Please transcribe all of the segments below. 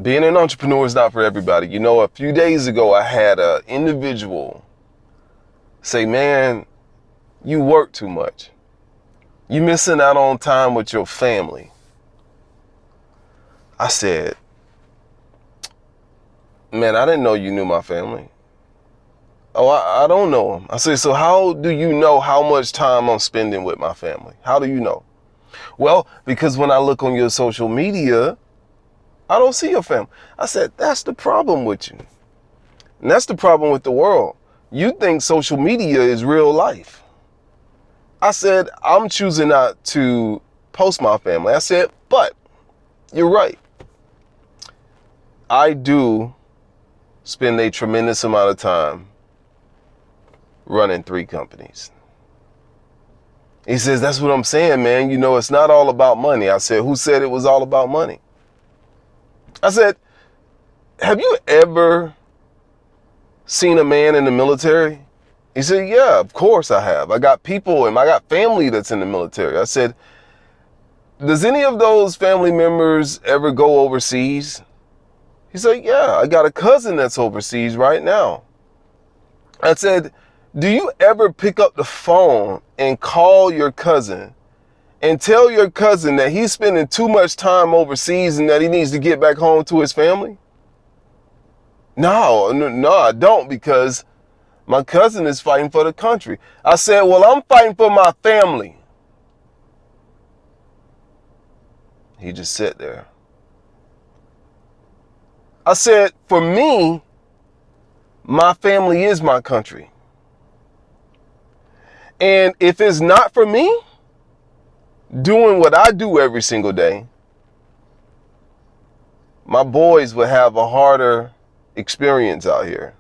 Being an entrepreneur is not for everybody. You know, a few days ago, I had an individual say, man, you work too much. You missing out on time with your family. I said, man, I didn't know you knew my family. Oh, I don't know them. I said, so how do you know how much time I'm spending with my family? How do you know? Well, because when I look on your social media, I don't see your family. I said, that's the problem with you. And that's the problem with the world. You think social media is real life. I said, I'm choosing not to post my family. I said, but you're right. I do spend a tremendous amount of time running 3 companies. He says, that's what I'm saying, man. You know, it's not all about money. I said, who said it was all about money? I said, have you ever seen a man in the military? He said, yeah, of course I have. I got people and I got family that's in the military. I said, does any of those family members ever go overseas? He said, yeah, I got a cousin that's overseas right now. I said, do you ever pick up the phone and call your cousin and tell your cousin that he's spending too much time overseas and that he needs to get back home to his family? No, I don't, because my cousin is fighting for the country. I said, well, I'm fighting for my family. He just sat there. I said, for me, my family is my country. And if it's not for me doing what I do every single day, my boys would have a harder experience out here.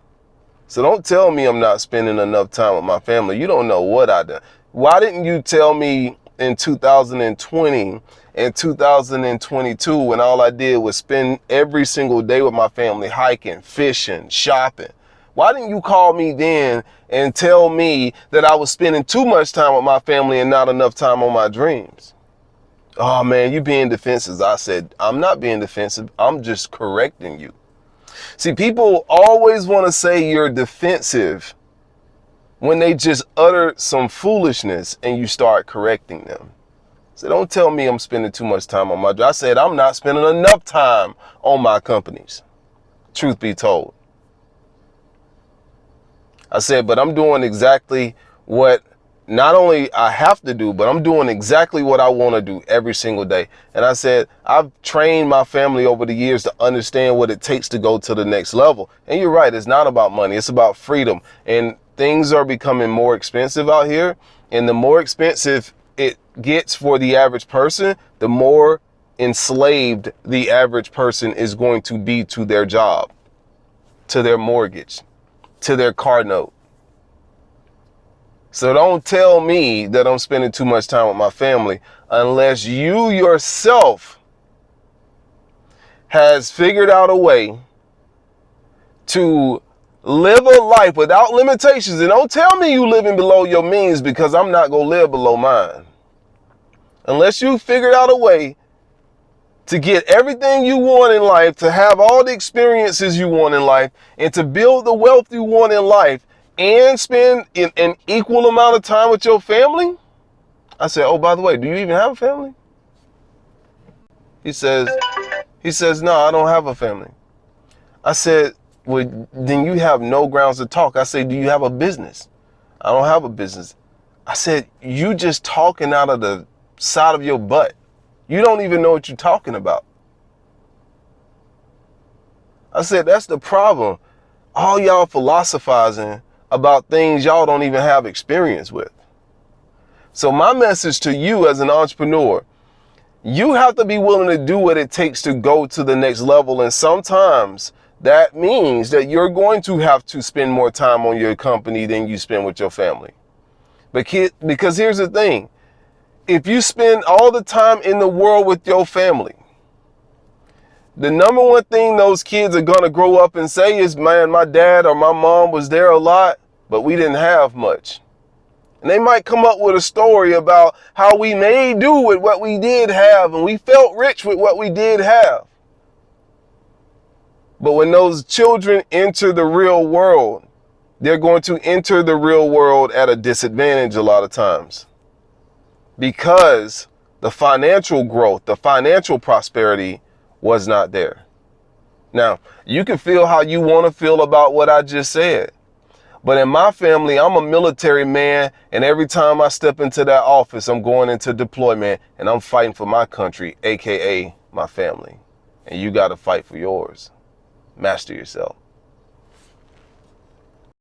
So don't tell me I'm not spending enough time with my family. You don't know what I done. Why didn't you tell me in 2020 and 2022 when all I did was spend every single day with my family, hiking, fishing, shopping? Why didn't you call me then and tell me that I was spending too much time with my family and not enough time on my dreams? Oh man, you being defensive. I said, I'm not being defensive. I'm just correcting you. See, people always want to say you're defensive when they just utter some foolishness and you start correcting them. So don't tell me I'm spending too much time on my job. I said, I'm not spending enough time on my companies. Truth be told. I said, but I'm doing exactly what not only I have to do, but I'm doing exactly what I want to do every single day. And I said, I've trained my family over the years to understand what it takes to go to the next level. And you're right, it's not about money, it's about freedom. And things are becoming more expensive out here. And the more expensive it gets for the average person, the more enslaved the average person is going to be to their job, to their mortgage, to their car note. So don't tell me that I'm spending too much time with my family unless you yourself has figured out a way to live a life without limitations. And don't tell me you living below your means, because I'm not going to live below mine. Unless you figured out a way to get everything you want in life, to have all the experiences you want in life, and to build the wealth you want in life, and spend an equal amount of time with your family. I said, oh, by the way, do you even have a family? He says, no, I don't have a family. I said, well, then you have no grounds to talk. I said, do you have a business? I don't have a business. I said, you just talking out of the side of your butt. You don't even know what you're talking about. I said, that's the problem. All y'all philosophizing about things y'all don't even have experience with. So my message to you as an entrepreneur, you have to be willing to do what it takes to go to the next level. And sometimes that means that you're going to have to spend more time on your company than you spend with your family. Because here's the thing. If you spend all the time in the world with your family, the number one thing those kids are going to grow up and say is, man, my dad or my mom was there a lot, but we didn't have much. And they might come up with a story about how we made do with what we did have, and we felt rich with what we did have. But when those children enter the real world, they're going to enter the real world at a disadvantage a lot of times, because the financial growth, the financial prosperity was not there. Now, you can feel how you want to feel about what I just said, but in my family, I'm a military man, and every time I step into that office, I'm going into deployment, and I'm fighting for my country, aka my family. And you got to fight for yours. Master yourself.